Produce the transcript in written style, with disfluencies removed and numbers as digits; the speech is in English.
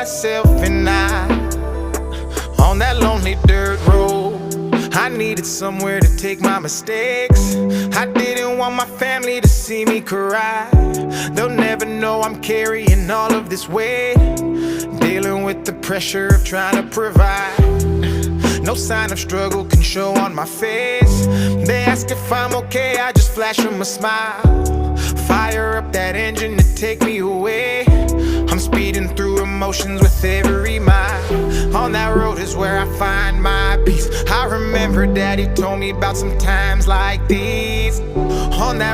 myself and I on that lonely dirt road. I needed somewhere to take my mistakes. I didn't want my family to see me cry. They'll never know I'm carrying all of this weight, dealing with the pressure of trying to provide. No sign of struggle can show on my face. They ask if I'm okay, I just flash them a smile. Fire up that engine to take me away. I'm speeding through emotions with every mile. On that road is where I find my peace. I remember Daddy told me about some times like these. On that